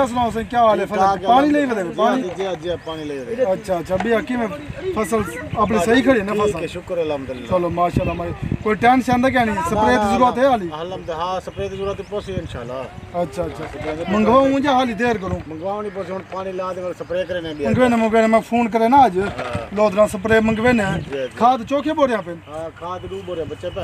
सुनाओ से क्या हाल है? पानी ले बदे पानी पानी ले। अच्छा अच्छा भैया की में फसल अपनी सही खड़ी है ना फसल? शुक्र अल्हम्दुलिल्लाह। चलो माशाल्लाह भाई कोई टेंशन है क्या नहीं? स्प्रे की जरूरत है हाली? अल्हम्दुलिल्लाह हां स्प्रे की जरूरत है पोसी इंशाल्लाह। अच्छा अच्छा मंगवाऊं मुझे हाली देर करूं? मंगवाओ नहीं पोसी पानी ला दे स्प्रे करे ने भी। मंगवे मैं फोन करे ना आज लोदरा स्प्रे मंगवे ने खाद चौके बोरिया पे। हां खाद डू बोरिया बच्चे पे।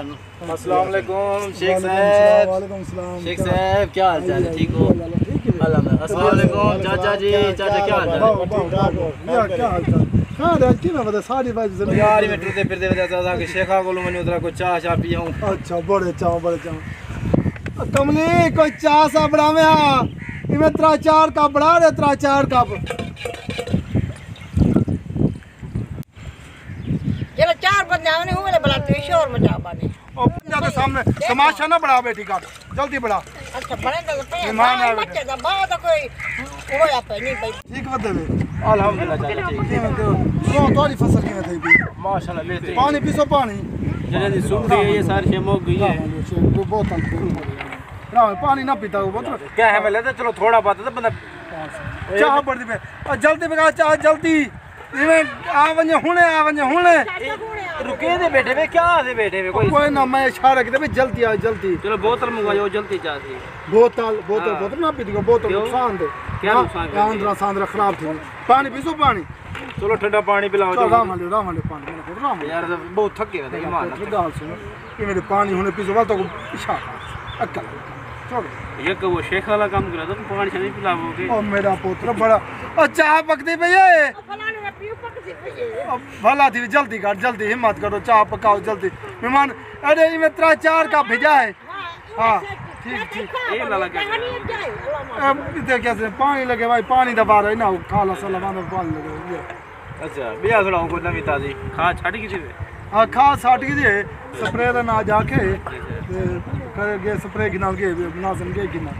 अस्सलाम वालेकुम शेख साहब। वालेकुम सलाम शेख साहब क्या हाल चाल है? ठीक हो? अल्हम्दुलिल्लाह। अस्सलाम वालेकुम चाचा जी। चाचा क्या हाल चाल है? यार क्या हाल चाल? हां रे की में बता सारी बात जरूर यार मैं टूटे फिरते बता चाचा के शेखा को मैंने उधर को चाह पियाऊं। अच्छा बड़े चाह कमली कोई चाह सा बड़ा में आ इमे 3-4 कप बड़ा रे 3-4 कप। चलो 4 बंदे आने हुए बुलाते शोर मचा बाने ओ ज्यादा सामने तमाशा ना बड़ा बेटी का जल्दी बड़ा। अच्छा बड़े तो पे मेहमान आ बच्चे दा बाद कोई होया पे नहीं भाई ठीक बदे में अल्हम्दुलिल्लाह चाचा ठीक। तो तोरी फसल की में थई भी माशाल्लाह लेते पानी पीसो पानी जल्दी जी सुन रही है ये सारी शेम हो गई है। वो बोतल ना पानी ना पीता वो बोतल क्या है मैं लेते चलो थोड़ा बात है तो बंदा चाह पड़ती पे और जल्दी बगा चाह जल्दी इवें आ वने हुने रुके दे बैठे वे क्या दे बैठे वे कोई ना मैं इशारा करते जल्दी आ जल्दी। चलो बोतल मंगवाओ जल्दी चाहती बोतल ना पी दी बोतल नुकसान दे क्या नुकसान है? अंदर सांदरा खराब थी पानी पीसो पानी चलो ठंडा पानी पिलाओ चलो राम वाले पानी राम यार बहुत थके हुए ईमान गाल सुनो कि मेरे पानी होने पीसो वाला तो इशारा अक्का छोड़ ये को वो शेख वाला काम करा तो पानी से नहीं पिलाओगे। ओ मेरा पुत्र बड़ा और चाह पकती पई है फलाने ने पीऊ पकती पे भला थी जल्दी कर जल्दी हिम्मत करो चाह पकाओ जल्दी मेहमान अरे इमे 3-4 का भेजा है। हाँ ठीक ये लाला क्या अब इधर कैसे पानी लगे भाई पानी दबा रहे ना काला साला बांध पानी लगे। अच्छा बिया थोड़ा को नवी ताजी खा छाड़ी की थी हाँ खा साट की स्प्रे का ना जाके करे गए स्प्रे गिना के नाजन के गिना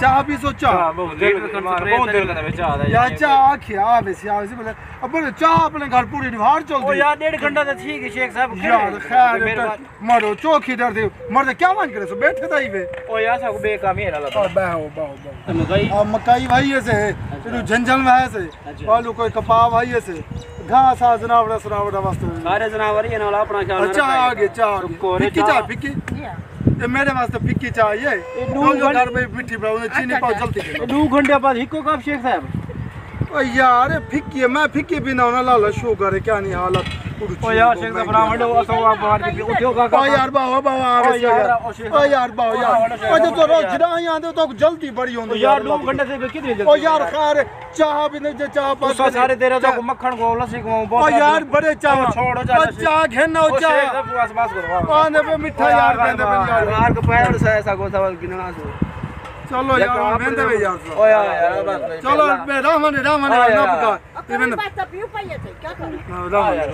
चाह भी सोचा बहुत देर का चाह यार चाह खिया वैसे वैसे बोले अब बोले चाह अपने घर पूरी निभार चल ओ यार 1.5 घंटा तो ठीक है शेख साहब यार खैर मरो चौकी दर दे मर्द क्या मान करे सो बैठे था ही वे ओ यार सब बेकामी है ना और बाहो मकई मकई भाई ऐसे है झंझल में ऐसे आलू कोई कपाव भाई ऐसे घास आ जनावड़ा वास्ते सारे जनावर ही ना अपना ख्याल अच्छा आगे चाह फिक्की चाह फिक्की ये मेरे वास्ते फिक्की चाहिए घर में मिट्टी बनाओ चीनी पाओ जल्दी 2 घंटे बाद हिको कब शेख साहब ओ यार फिक्की मैं फिक्की भी ना लाला शुगर है क्या नहीं हालत ओ यार शेख साहब बना मंडो असो आप बाहर के उठो का ओ यार बाबा ओ यार ओ जो तो रोज ना यहां दे तो जल्दी बड़ी होंदी यार 2 घंटे से कितनी जल्दी ओ यार खैर चाह भी नहीं चाह पास सारे तेरे तो मक्खन को लस्सी को बहुत ओ यार बड़े चाह छोड़ो चाह घेना ओ चाह बस करो आने पे मिठा यार कहंदे पे यार को पैर से ऐसा को सवाल गिनना सो चलो यार बेंदे वे यार ओ यार चलो रामन ना पका अपनी बात तो पीऊ पाइए थे क्या करें रामन